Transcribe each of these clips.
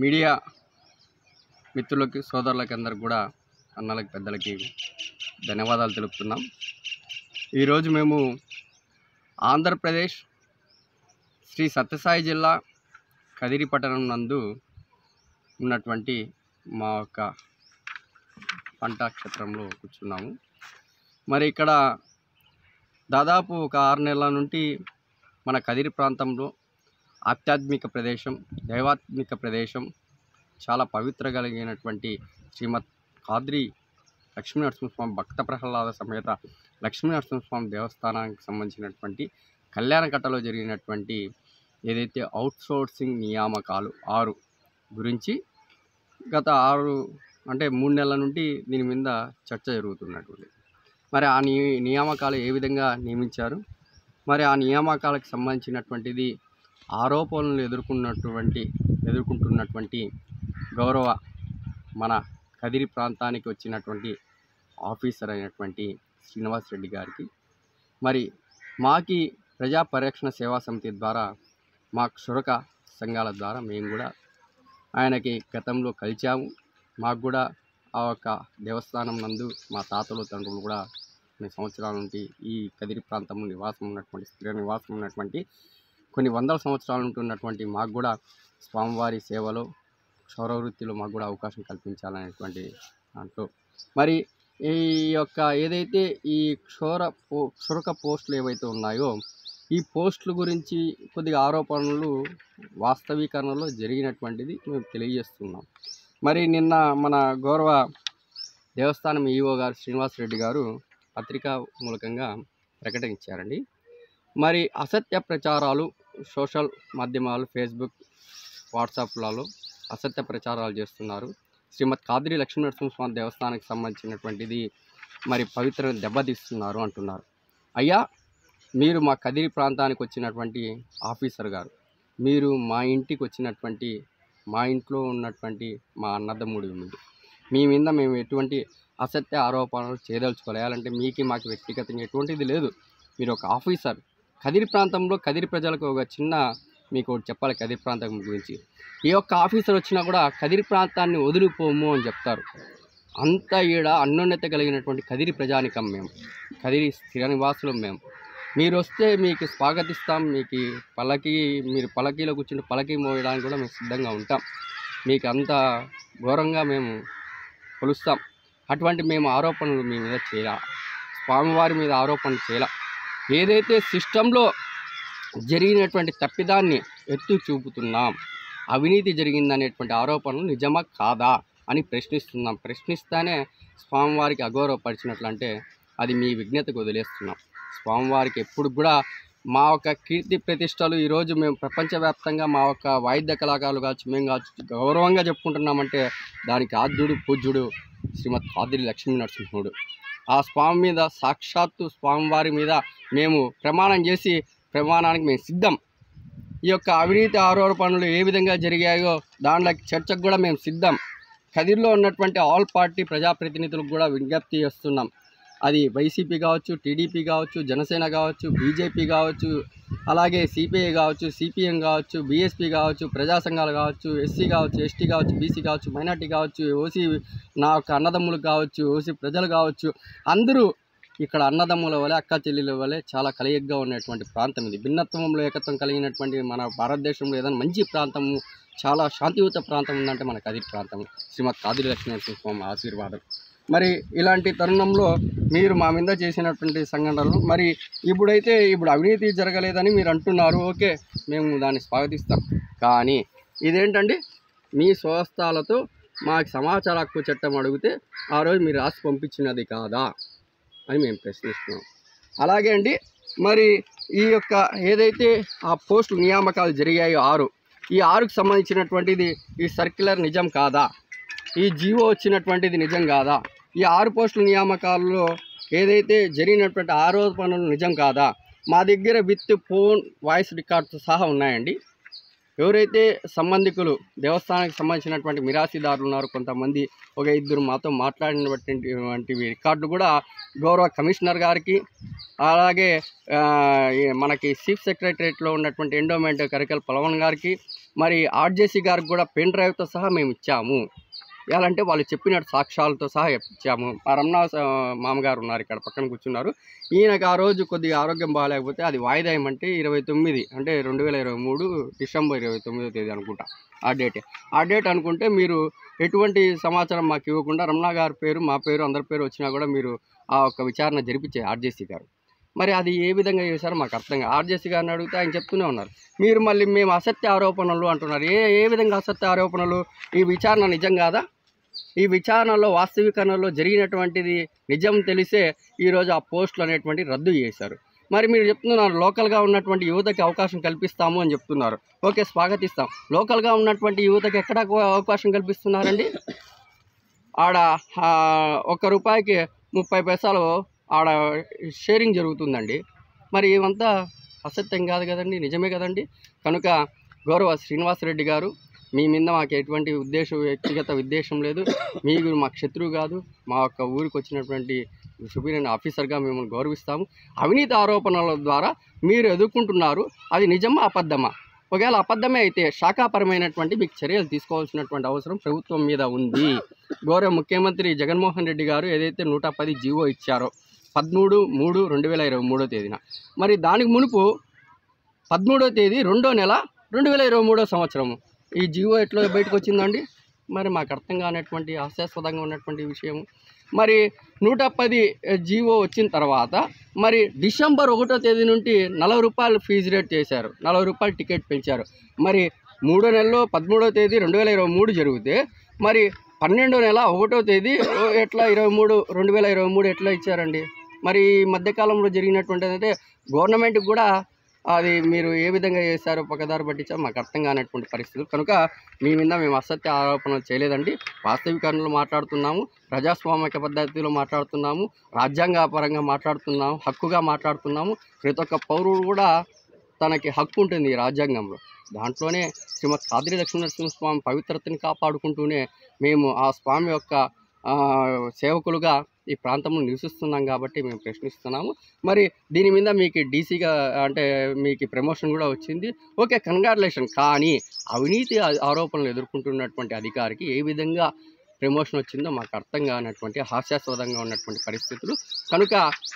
Media మిత్రులకి సోదరులకి అందరికి కూడా అన్నలకి పెద్దలకి ధన్యవాదాలు తెలుపుతున్నాం. ఈరోజు మేము ఆంధ్రప్రదేశ్ శ్రీ సత్యసాయి జిల్లా కదిరి పట్టణం నందు ఉన్నటువంటి మా యొక్క పంట క్షేత్రంలో కూర్చున్నాము. మరి ఇక్కడ దాదాపు ఒక 6 నెలల నుండి మన కదిరి ప్రాంతంలో ఆధ్యాత్మిక ప్రదేశం, దైవాత్మిక ప్రదేశం, చాలా పవిత్ర కలిగినటువంటి శ్రీమద్ కాద్రి లక్ష్మీనరసింహస్వామి భక్త ప్రహ్లాద సమేత లక్ష్మీనరసింహస్వామి దేవస్థానానికి సంబంధించినటువంటి కళ్యాణకట్టలో జరిగినటువంటి ఏదైతే అవుట్సోర్సింగ్ నియామకాలు 6 గురించి గత 3 నెలల నుండి దీని మీద చర్చ జరుగుతున్నటువంటి మరి ఆ నియామకాలు ఏ విధంగా నియమించారు, మరి ఆ నియామకాలకు సంబంధించినటువంటిది ఆరోపణలు ఎదుర్కొంటున్నటువంటి గౌరవ మన కదిరి ప్రాంతానికి వచ్చినటువంటి ఆఫీసర్ అయినటువంటి శ్రీనివాస్ రెడ్డి గారికి, మరి మాకి ప్రజా పరిరక్షణ సేవా సమితి ద్వారా మా క్షురక సంఘాల ద్వారా మేము కూడా ఆయనకి గతంలో కలిచాము. మాకు కూడా ఆ యొక్క దేవస్థానం నందు మా తాతలు తండ్రులు కూడా కొన్ని సంవత్సరాల నుండి ఈ కదిరి ప్రాంతంలో స్థిర నివాసం ఉన్నటువంటి కొన్ని వందల సంవత్సరాల నుండి ఉన్నటువంటి మాకు కూడా స్వామివారి సేవలో క్షౌర వృత్తిలో మాకు కూడా అవకాశం కల్పించాలనేటువంటి దాంట్లో మరి ఈ యొక్క ఏదైతే ఈ క్షురక పోస్టులు ఏవైతే ఉన్నాయో ఈ పోస్టుల గురించి కొద్దిగా ఆరోపణలు వాస్తవీకరణలో జరిగినటువంటిది మేము తెలియజేస్తున్నాం. మరి నిన్న మన గౌరవ దేవస్థానం ఈఓ గారు శ్రీనివాస్ రెడ్డి గారు పత్రికా మూలకంగా ప్రకటన ఇచ్చారండి. మరి అసత్య ప్రచారాలు సోషల్ మాధ్యమాలు, ఫేస్బుక్, వాట్సాప్లలో అసత్య ప్రచారాలు చేస్తున్నారు. శ్రీమద్ కాద్రి లక్ష్మీనరసింహస్వామి దేవస్థానానికి సంబంధించినటువంటిది మరి పవిత్ర దెబ్బతీస్తున్నారు అంటున్నారు. అయ్యా, మీరు మా కదిరి ప్రాంతానికి వచ్చినటువంటి ఆఫీసర్ గారు, మీరు మా ఇంటికి వచ్చినటువంటి మా ఇంట్లో ఉన్నటువంటి మా అన్నదమ్ముడు మీ మీద మేము ఎటువంటి అసత్య ఆరోపణలు చేయదలుచుకోలేయాలంటే మీకు మాకు వ్యక్తిగతంగా ఎటువంటిది లేదు. మీరు ఒక ఆఫీసర్. కదిరి ప్రాంతంలో కదిరి ప్రజలకు ఒక చిన్న మీకు చెప్పాలి కదిరి ప్రాంతం గురించి. ఏ ఒక్క ఆఫీసర్ వచ్చినా కూడా కదిరి ప్రాంతాన్ని వదిలిపోము అని చెప్తారు. అంత ఈడ అన్యోన్యత కలిగినటువంటి కదిరి ప్రజానికం మేము, కదిరి స్థిర నివాసులం మేము. మీరు వస్తే మీకు స్వాగతిస్తాం. మీరు పల్లకీలో కూర్చుంటే పల్లకీ మోయడానికి కూడా మేము సిద్ధంగా ఉంటాం. మీకు అంత ఘోరంగా మేము కొలుస్తాం. అటువంటి మేము ఆరోపణలు మీ మీద చేయాలి, స్వామివారి మీద ఆరోపణలు చేయాలి. ఏదైతే సిస్టంలో జరిగినటువంటి తప్పిదాన్ని ఎత్తు చూపుతున్నాం, అవినీతి జరిగిందనేటువంటి ఆరోపణలు నిజమా కాదా అని ప్రశ్నిస్తున్నాం. ప్రశ్నిస్తానే స్వామివారికి అగౌరవపరిచినట్లంటే అది మీ విజ్ఞతకు వదిలేస్తున్నాం. స్వామివారికి ఎప్పుడు కూడా మా యొక్క కీర్తి ప్రతిష్టలు ఈరోజు మేము ప్రపంచవ్యాప్తంగా మా యొక్క వాయిద్య కళాకారులు కావచ్చు, మేము కావచ్చు గౌరవంగా చెప్పుకుంటున్నామంటే దానికి ఆద్యుడు పూజ్యుడు శ్రీమద్ కాద్రి లక్ష్మీనరసింహుడు. ఆ స్వామి మీద సాక్షాత్తు స్వామివారి మీద మేము ప్రమాణం చేసి ప్రమాణానికి మేము సిద్ధం. ఈ యొక్క అవినీతి ఆరోపణలు ఏ విధంగా జరిగాయో దాంట్లోకి చర్చకు కూడా మేము సిద్ధం. కదిరిలో ఉన్నటువంటి ఆల్ పార్టీ ప్రజాప్రతినిధులకు కూడా విజ్ఞప్తి చేస్తున్నాం. అది వైసీపీ కావచ్చు, టీడీపీ కావచ్చు, జనసేన కావచ్చు, బీజేపీ కావచ్చు, అలాగే సిపిఐ కావచ్చు, సిపిఎం కావచ్చు, బీఎస్పీ కావచ్చు, ప్రజా సంఘాలు కావచ్చు, ఎస్సీ కావచ్చు, ఎస్టీ కావచ్చు, బీసీ కావచ్చు, మైనార్టీ కావచ్చు, ఓసీ నా యొక్క అన్నదమ్ములు కావచ్చు, ఓసీ ప్రజలు కావచ్చు, అందరూ ఇక్కడ అన్నదమ్ముల వలె అక్క చెల్లెల వలె చాలా కలయికగా ఉన్నటువంటి ప్రాంతం ఇది. భిన్నత్వంలో ఏకత్వం కలిగినటువంటి మన భారతదేశంలో ఏదైనా మంచి ప్రాంతము, చాలా శాంతియుత ప్రాంతం ఉందంటే మన కదిరి ప్రాంతం. శ్రీమద్ కాద్రి లక్ష్మీనరసింహస్వామి ఆశీర్వాదం. మరి ఇలాంటి తరుణంలో మీరు మా మీద చేసినటువంటి సంఘటనలు మరి ఇప్పుడు అవినీతి జరగలేదని మీరు అంటున్నారు. ఓకే, మేము దాన్ని స్వాగతిస్తాం. కానీ ఇదేంటండి, మీ స్వస్థాలతో మాకు సమాచార హక్కు చట్టం అడిగితే ఆ రోజు మీరు రాసి పంపించినది కాదా అని మేము ప్రశ్నిస్తున్నాం. అలాగే అండి, మరి ఈ యొక్క ఏదైతే ఆ పోస్టులు నియామకాలు జరిగాయో 6, ఈ 6కు సంబంధించినటువంటిది ఈ సర్క్యులర్ నిజం కాదా, ఈ జీవో వచ్చినటువంటిది నిజం కాదా, ఈ 6 పోస్టుల నియామకాలలో ఏదైతే జరిగినటువంటి ఆరోపణలు నిజం కాదా, మా దగ్గర విత్ ఫోన్ వాయిస్ రికార్డ్స్ సహా ఉన్నాయండి. ఎవరైతే సంబంధికులు దేవస్థానానికి సంబంధించినటువంటి మిరాసీదారులు ఉన్నారు కొంతమంది, ఒక ఇద్దరు మాతో మాట్లాడినటువంటి రికార్డులు కూడా గౌరవ కమిషనర్ గారికి, అలాగే మనకి చీఫ్ సెక్రటరేట్లో ఉన్నటువంటి ఎండోమెంట్ కరికల్ పలవన్ గారికి, మరి ఆర్జేసీ గారికి కూడా పెన్ డ్రైవ్తో సహా మేము ఇచ్చాము. ఎలా అంటే వాళ్ళు చెప్పినట్టు సాక్ష్యాలతో సహా ఇచ్చాము. ఆ రమణ మామగారు ఉన్నారు, ఇక్కడ పక్కన కూర్చున్నారు. ఈయనకు ఆ రోజు కొద్దిగా ఆరోగ్యం బాగాలేకపోతే అది వాయిదా ఏమంటే 29 అంటే 2023 డిసెంబర్ 29వ తేదీ అనుకుంటా ఆ డేట్ అనుకుంటే మీరు ఎటువంటి సమాచారం మాకు ఇవ్వకుండా రమణ గారి పేరు, మా పేరు, అందరి పేరు వచ్చినా కూడా మీరు ఆ ఒక్క విచారణ జరిపించే ఆర్జేసీ గారు. మరి అది ఏ విధంగా చేశారో మాకు అర్థం కాదు. ఆర్జేసీ గారిని అడిగితే ఆయన చెప్తూనే ఉన్నారు, మీరు మళ్ళీ మేము అసత్య ఆరోపణలు అంటున్నారు. ఏ విధంగా అసత్య ఆరోపణలు? ఈ విచారణ నిజం కాదా? ఈ విచారణలో వాస్తవికరణలో జరిగినటువంటిది నిజం తెలిసే ఈరోజు ఆ పోస్టులు అనేటువంటి రద్దు చేశారు. మరి మీరు చెప్తున్నారు లోకల్గా ఉన్నటువంటి యువతకి అవకాశం కల్పిస్తాము అని చెప్తున్నారు. ఓకే, స్వాగతిస్తాం. లోకల్గా ఉన్నటువంటి యువతకి ఎక్కడ అవకాశం కల్పిస్తున్నారండి? ఆడ ₹1 30 పైసలు ఆడ షేరింగ్ జరుగుతుందండి. మరి ఇవంతా అసత్యం కాదు కదండి, నిజమే కదండి. కనుక గౌరవ శ్రీనివాసరెడ్డి గారు, మీ మీద మాకు ఎటువంటి వ్యక్తిగత ఉద్దేశం లేదు. మీరు మాకు శత్రువు కాదు. మా యొక్క ఊరికి వచ్చినటువంటి సుపీరియర్ ఆఫీసర్గా మిమ్మల్ని గౌరవిస్తాము. అవినీతి ఆరోపణల ద్వారా మీరు ఎదుర్కొంటున్నారు. అది నిజమా అబద్ధమా? ఒకవేళ అబద్ధమే అయితే శాఖాపరమైనటువంటి మీకు చర్యలు తీసుకోవాల్సినటువంటి అవసరం ప్రభుత్వం మీద ఉంది. గౌరవ ముఖ్యమంత్రి జగన్మోహన్ రెడ్డి గారు ఏదైతే 110 జీవో ఇచ్చారో 13/3/2023 తేదీన, మరి దానికి మునుపు 13వ తేదీ 2వ నెల 2023 సంవత్సరము ఈ జీవో ఎట్లా బయటకు వచ్చిందండి? మరి మాకు అర్థం కానటువంటి హాస్యాస్పదంగా ఉన్నటువంటి విషయం. మరి 110 జీవో వచ్చిన తర్వాత మరి డిసెంబర్ 1వ తేదీ నుండి ₹40 ఫీజు రేట్ చేశారు, ₹40 టికెట్ పెంచారు. మరి 3వ నెలలో 13వ తేదీ 2023 జరిగితే మరి 12వ నెల 1వ తేదీ ఎట్లా 2023 ఎట్లా ఇచ్చారండి? మరి ఈ మధ్యకాలంలో జరిగినటువంటిది అంటే గవర్నమెంట్కి కూడా అది మీరు ఏ విధంగా చేశారో పక్కదారి పట్టించారో మాకు అర్థం కానటువంటి పరిస్థితులు. కనుక మీ మీద మేము అసత్య ఆరోపణలు చేయలేదండి. వాస్తవికరణలో మాట్లాడుతున్నాము, ప్రజాస్వామిక పద్ధతిలో మాట్లాడుతున్నాము, రాజ్యాంగపరంగా మాట్లాడుతున్నాము, హక్కుగా మాట్లాడుతున్నాము. ప్రతి ఒక్క పౌరుడు కూడా తనకి హక్కు ఉంటుంది ఈ రాజ్యాంగంలో. దాంట్లోనే శ్రీమద్ కాద్రి లక్ష్మీనరసింహస్వామి పవిత్రతని కాపాడుకుంటూనే మేము ఆ స్వామి యొక్క సేవకులుగా ఈ ప్రాంతంలో నివసిస్తున్నాం కాబట్టి మేము ప్రశ్నిస్తున్నాము. మరి దీని మీద మీకు డీసీగా అంటే మీకు ప్రమోషన్ కూడా వచ్చింది. Okay, congratulation. కానీ అవినీతి ఆరోపణలు ఎదుర్కొంటున్నటువంటి అధికారికి ఏ విధంగా ప్రమోషన్ వచ్చిందో మాకు అర్థం కానటువంటి హాస్యాస్పదంగా ఉన్నటువంటి పరిస్థితులు. కనుక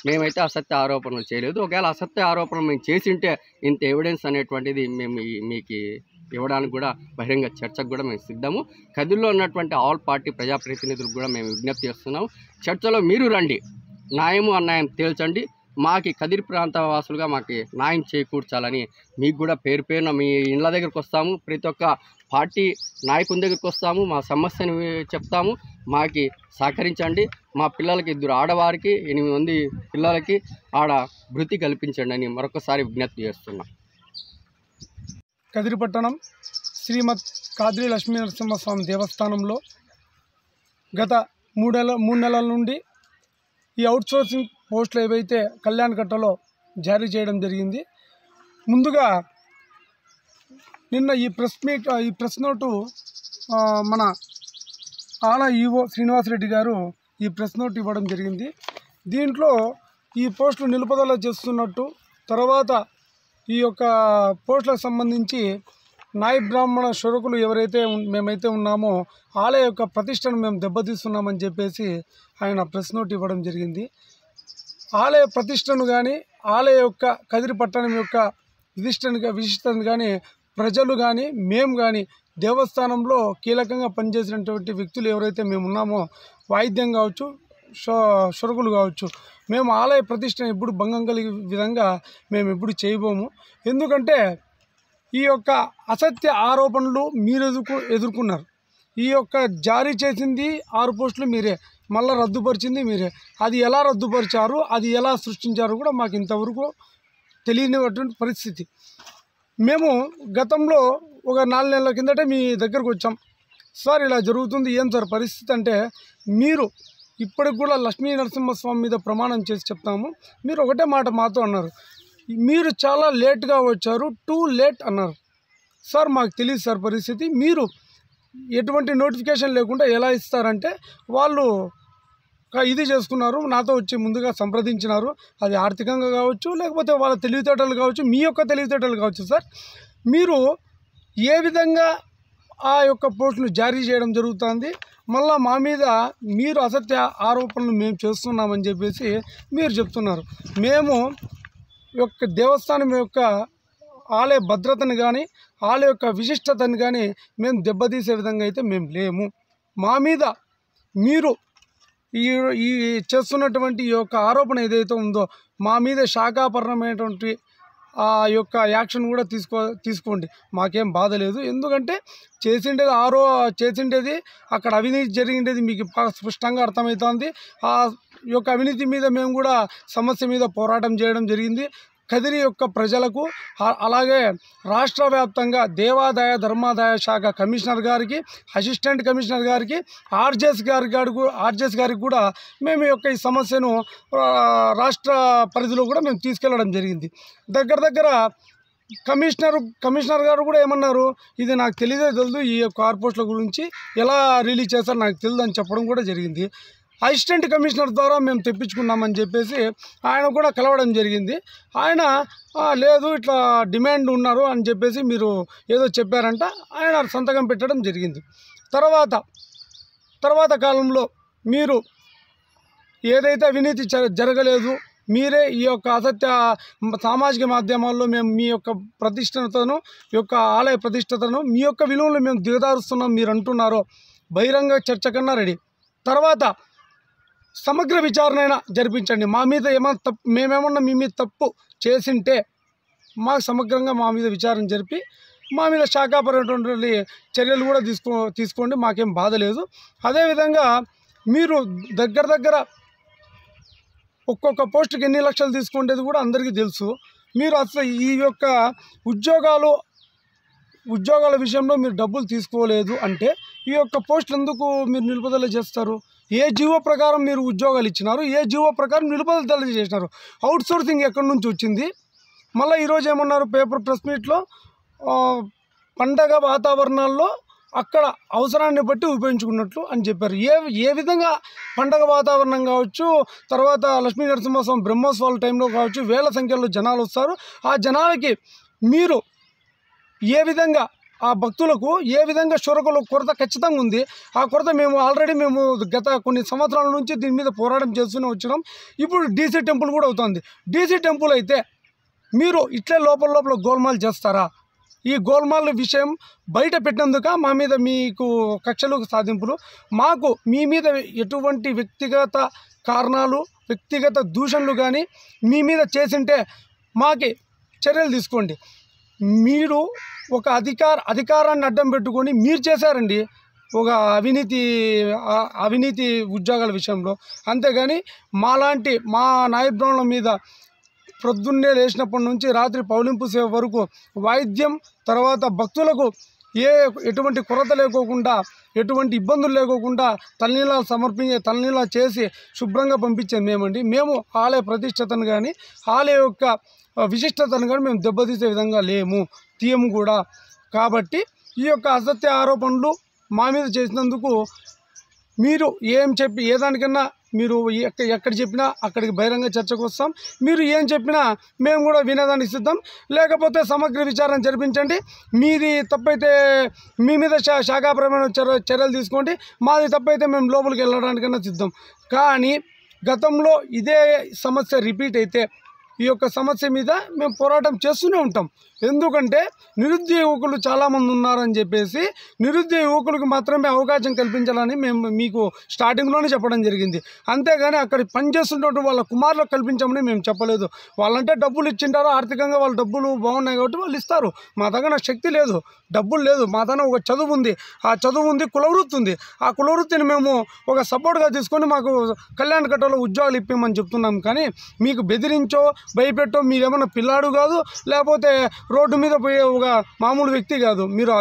మేమైతే అసత్య ఆరోపణలు చేయలేదు. ఒకవేళ అసత్య ఆరోపణలు మేము చేసింటే ఇంత ఎవిడెన్స్ అనేటువంటిది మేము మీకు ఇవ్వడానికి కూడా బహిరంగ చర్చకు కూడా మేము సిద్ధము. కదిరిలో ఉన్నటువంటి ఆల్ పార్టీ ప్రజాప్రతినిధులకు కూడా మేము విజ్ఞప్తి చేస్తున్నాము, చర్చలో మీరు రండి, న్యాయము అన్యాయం తేల్చండి. మాకు కదిరి ప్రాంత వాసులుగా మాకు న్యాయం చేకూర్చాలని మీకు కూడా పేరు పేరున మీ ఇళ్ళ దగ్గరికి వస్తాము, ప్రతి ఒక్క పార్టీ నాయకుని దగ్గరికి వస్తాము, మా సమస్యను చెప్తాము, మాకు సహకరించండి. మా పిల్లలకి 2 ఆడవారికి 8 మంది పిల్లలకి ఆడ భృతి కల్పించండి అని మరొకసారి విజ్ఞప్తి చేస్తున్నాం. కదిరి పట్టణం శ్రీమద్ కాద్రి లక్ష్మీనరసింహస్వామి దేవస్థానంలో గత 3 నెలల నుండి ఈ అవుట్సోర్సింగ్ పోస్టులు ఏవైతే కళ్యాణ్ కట్టలో జారీ చేయడం జరిగింది. ముందుగా నిన్న ఈ ప్రెస్ నోటు మన ఆలా ఈవో శ్రీనివాసరెడ్డి గారు ఈ ప్రెస్ నోట్ ఇవ్వడం జరిగింది. దీంట్లో ఈ పోస్టులు నిలుపుదల చేస్తున్నట్టు, తర్వాత ఈ యొక్క పోస్టులకు సంబంధించి నాయ బ్రాహ్మణ షురకులు మేమైతే ఉన్నామో ఆలయ యొక్క ప్రతిష్టను మేము దెబ్బతీస్తున్నామని చెప్పేసి ఆయన ప్రెస్ నోట్ ఇవ్వడం జరిగింది. ఆలయ ప్రతిష్టను కానీ ఆలయ యొక్క కదిరి పట్టణం యొక్క విశిష్టతను కానీ ప్రజలు కానీ మేము కానీ దేవస్థానంలో కీలకంగా పనిచేసినటువంటి వ్యక్తులు ఎవరైతే మేము ఉన్నామో, వాయిద్యం కావచ్చు, షురకులు కావచ్చు, మేము ఆలయ ప్రతిష్టను ఎప్పుడు భంగం కలిగే విధంగా మేము ఎప్పుడు చేయబోము. ఎందుకంటే ఈ యొక్క అసత్య ఆరోపణలు మీరు ఎదుర్కొన్నారు. ఈ యొక్క జారీ చేసింది 6 పోస్టులు మీరే, మళ్ళీ రద్దుపరిచింది మీరే. అది ఎలా రద్దుపరిచారు, అది ఎలా సృష్టించారు కూడా మాకు ఇంతవరకు తెలియనిటువంటి పరిస్థితి. మేము గతంలో ఒక 4 నెలల కిందటే మీ దగ్గరకు వచ్చాం. సార్ ఇలా జరుగుతుంది, ఏం సార్ పరిస్థితి అంటే, మీరు ఇప్పటికి కూడా లక్ష్మీ నరసింహస్వామి మీద ప్రమాణం చేసి చెప్తాము. మీరు ఒకటే మాట మాతో అన్నారు, మీరు చాలా లేట్గా వచ్చారు, టూ లేట్ అన్నారు. సార్ మాకు తెలియదు సార్ పరిస్థితి, మీరు ఎటువంటి నోటిఫికేషన్ లేకుండా ఎలా ఇస్తారంటే వాళ్ళు ఇది చేసుకున్నారు, నాతో వచ్చి ముందుగా సంప్రదించినారు. అది ఆర్థికంగా కావచ్చు, లేకపోతే వాళ్ళ తెలివితేటలు కావచ్చు, మీ యొక్క తెలివితేటలు కావచ్చు. సార్ మీరు ఏ విధంగా ఆ యొక్క పోస్టును జారీ చేయడం జరుగుతుంది, మళ్ళీ మా మీద మీరు అసత్య ఆరోపణలు మేము చేస్తున్నామని చెప్పేసి మీరు చెప్తున్నారు. మేము యొక్క దేవస్థానం యొక్క ఆలయ భద్రతను కానీ ఆలయ యొక్క విశిష్టతను కానీ మేము దెబ్బతీసే విధంగా అయితే మేము లేము. మా మీద మీరు ఈ చేస్తున్నటువంటి ఈ యొక్క ఆరోపణ ఏదైతే ఉందో మా మీద శాఖాపరమైనటువంటి ఆ యొక్క యాక్షన్ కూడా తీసుకోండి, మాకేం బాధ లేదు. ఎందుకంటే చేసిండేది అక్కడ అవినీతి జరిగిండేది మీకు స్పష్టంగా అర్థమవుతుంది. ఆ యొక్క అవినీతి మీద మేము కూడా సమస్య మీద పోరాటం చేయడం జరిగింది. కదిరి యొక్క ప్రజలకు అలాగే రాష్ట్ర వ్యాప్తంగా దేవాదాయ ధర్మాదాయ శాఖ కమిషనర్ గారికి, అసిస్టెంట్ కమిషనర్ గారికి, ఆర్జేఎస్ గారికి కూడా మేము యొక్క ఈ సమస్యను రాష్ట్ర పరిధిలో కూడా మేము తీసుకెళ్లడం జరిగింది. దగ్గర కమిషనర్ గారు కూడా ఏమన్నారు, ఇది నాకు తెలియదు, ఈ కార్పోస్ట్ల గురించి ఎలా రిలీజ్ చేస్తారో నాకు తెలియదు అని చెప్పడం కూడా జరిగింది. అసిస్టెంట్ కమిషనర్ ద్వారా మేము తెప్పించుకున్నామని చెప్పేసి ఆయన కూడా కలవడం జరిగింది. ఆయన లేదు ఇట్లా డిమాండ్ ఉన్నారు అని చెప్పేసి మీరు ఏదో చెప్పారంట, ఆయన సంతకం పెట్టడం జరిగింది. తర్వాత కాలంలో మీరు ఏదైతే అవినీతి జరగలేదు, మీరే ఈ యొక్క అసత్య సామాజిక మాధ్యమాల్లో మేము మీ యొక్క ప్రతిష్టతను, యొక్క ఆలయ ప్రతిష్టతను, మీ యొక్క విలువలు మేము దిగదారుస్తున్నాం మీరు అంటున్నారో బహిరంగ చర్చ కన్నా రెడీ. తర్వాత సమగ్ర విచారణ అయినా జరిపించండి. మా మీద ఏమన్నా మేమేమన్నా మీ మీద తప్పు చేసింటే మాకు సమగ్రంగా మా మీద విచారణ జరిపి మా మీద శాఖాపరమైనటువంటి చర్యలు కూడా తీసుకోండి, మాకేం బాధ లేదు. అదేవిధంగా మీరు దగ్గర ఒక్కొక్క పోస్టుకి ఎన్ని లక్షలు తీసుకునేది కూడా అందరికీ తెలుసు. మీరు అసలు ఈ యొక్క ఉద్యోగాల విషయంలో మీరు డబ్బులు తీసుకోలేదు అంటే ఈ యొక్క పోస్టులు ఎందుకు మీరు నిలుపుదల చేస్తారు? ఏ జీవో ప్రకారం మీరు ఉద్యోగాలు ఇచ్చినారు, ఏ జీవో ప్రకారం నిలుపుదల చేసినారు? అవుట్ సోర్సింగ్ ఎక్కడి నుంచి వచ్చింది? మళ్ళీ ఈరోజు ఏమన్నారు పేపర్ ప్రెస్ మీట్లో, పండగ వాతావరణాల్లో అక్కడ అవసరాన్ని బట్టి ఉపయోగించుకున్నట్లు అని చెప్పారు. ఏ విధంగా పండగ వాతావరణం కావచ్చు, తర్వాత లక్ష్మీ నరసింహోత్సవం బ్రహ్మోత్సవాల టైంలో కావచ్చు వేల సంఖ్యలో జనాలు వస్తారు. ఆ జనాలకి మీరు ఏ విధంగా ఆ భక్తులకు ఏ విధంగా షురకుల కొరత ఖచ్చితంగా ఉంది. ఆ కొరత మేము ఆల్రెడీ గత కొన్ని సంవత్సరాల నుంచి దీని మీద పోరాటం చేస్తూనే వచ్చినాం. ఇప్పుడు డీసీ టెంపుల్ కూడా అవుతుంది. డీసీ టెంపుల్ అయితే మీరు ఇట్లే లోపల గోల్మాల్ చేస్తారా? ఈ గోల్మాల్ విషయం బయట పెట్టినందుక మా మీద మీకు కక్షలు సాధింపులు? మాకు మీ మీద ఎటువంటి వ్యక్తిగత కారణాలు, వ్యక్తిగత దూషణలు కానీ మీ మీద చేసింటే మాకి చర్యలు తీసుకోండి. మీరు ఒక అధికారాన్ని అడ్డం పెట్టుకొని మీరు చేశారండి ఒక అవినీతి ఉద్యోగాల విషయంలో. అంతేగాని మా నాయబ్రాహ్మణుల మీద ప్రొద్దున్నే లేచినప్పటి నుంచి రాత్రి పౌలింపు సేవ వరకు వాయిద్యం, తర్వాత భక్తులకు ఎటువంటి కొరత లేకోకుండా, ఎటువంటి ఇబ్బందులు లేకోకుండా తలనీలా చేసి శుభ్రంగా పంపించేది మేమండి. మేము ఆలయ ప్రతిష్టతను కానీ ఆలయ యొక్క విశిష్టతను కానీ మేము దెబ్బతీసే విధంగా తీయము కూడా. కాబట్టి ఈ యొక్క అసత్య ఆరోపణలు మా మీద చేసినందుకు మీరు ఏ దానికన్నా మీరు ఎక్కడ చెప్పినా అక్కడికి బహిరంగ చర్చకు వస్తాం. మీరు ఏం చెప్పినా మేము కూడా వినేదానికి సిద్ధం. లేకపోతే సమగ్ర విచారణ జరిపించండి. మీది తప్పైతే మీ మీద శాఖాపరమైన చర్యలు తీసుకోండి. మాది తప్పైతే మేము లోపలికి వెళ్ళడానికన్నా సిద్ధం. కానీ గతంలో ఇదే సమస్య రిపీట్ అయితే ఈ యొక్క సమస్య మీద మేము పోరాటం చేస్తూనే ఉంటాం. ఎందుకంటే నిరుద్యోగ యువకులు చాలామంది ఉన్నారని చెప్పేసి నిరుద్యోగ యువకులకు మాత్రమే అవకాశం కల్పించాలని మేము మీకు స్టార్టింగ్లోనే చెప్పడం జరిగింది. అంతేగాని అక్కడ పనిచేస్తున్నట్టు వాళ్ళ కుమారులకు కల్పించమని మేము చెప్పలేదు. వాళ్ళంటే డబ్బులు ఇచ్చింటారు, ఆర్థికంగా వాళ్ళ డబ్బులు బాగున్నాయి కాబట్టి వాళ్ళు ఇస్తారు. మా దగ్గర శక్తి లేదు, డబ్బులు లేదు. మా దగ్గర ఒక చదువు ఉంది, ఆ చదువు ఉంది, కులవృత్తి ఉంది. ఆ కులవృత్తిని మేము ఒక సపోర్ట్గా తీసుకొని మాకు కళ్యాణ కట్టలో ఉద్యోగాలు ఇప్పిమని చెప్తున్నాం. కానీ మీకు బెదిరించో భయపెట్టో మీరేమన్నా పిల్లాడు కాదు, లేకపోతే రోడ్డు మీద పోయే ఒక మామూలు వ్యక్తి కాదు. మీరు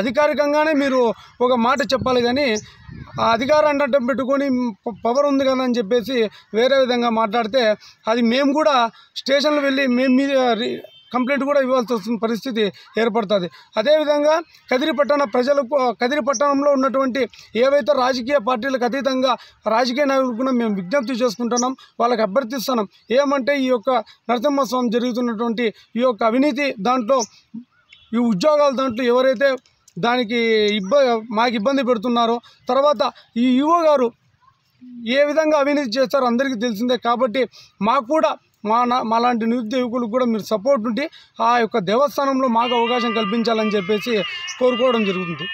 అధికారికంగానే మీరు ఒక మాట చెప్పాలి. కానీ ఆ అధికారాన్ని అడ్డం పెట్టుకొని పవర్ ఉంది కదా అని చెప్పేసి వేరే విధంగా మాట్లాడితే అది మేము కూడా స్టేషన్లో వెళ్ళి మేము మీద కంప్లైంట్ కూడా ఇవ్వాల్సి వస్తున్న పరిస్థితి ఏర్పడుతుంది. అదేవిధంగా కదిరి పట్టణంలో ఉన్నటువంటి ఏవైతే రాజకీయ పార్టీలకు అతీతంగా రాజకీయ నాయకులకు కూడా మేము విజ్ఞప్తి చేసుకుంటున్నాం, వాళ్ళకి అభ్యర్థిస్తున్నాం. ఏమంటే ఈ యొక్క నరసింహస్వామి జరుగుతున్నటువంటి ఈ యొక్క అవినీతి దాంట్లో, ఈ ఉద్యోగాల దాంట్లో ఎవరైతే దానికి మాకు ఇబ్బంది పెడుతున్నారో, తర్వాత ఈ ఈవో గారు ఏ విధంగా అవినీతి చేస్తారో అందరికీ తెలిసిందే. కాబట్టి మాకు కూడా మాలాంటి నిరుద్యోగ యువకులకు కూడా మీరు సపోర్ట్ ఉండి ఆ యొక్క దేవస్థానంలో మాకు అవకాశం కల్పించాలని చెప్పేసి కోరుకోవడం జరుగుతుంది.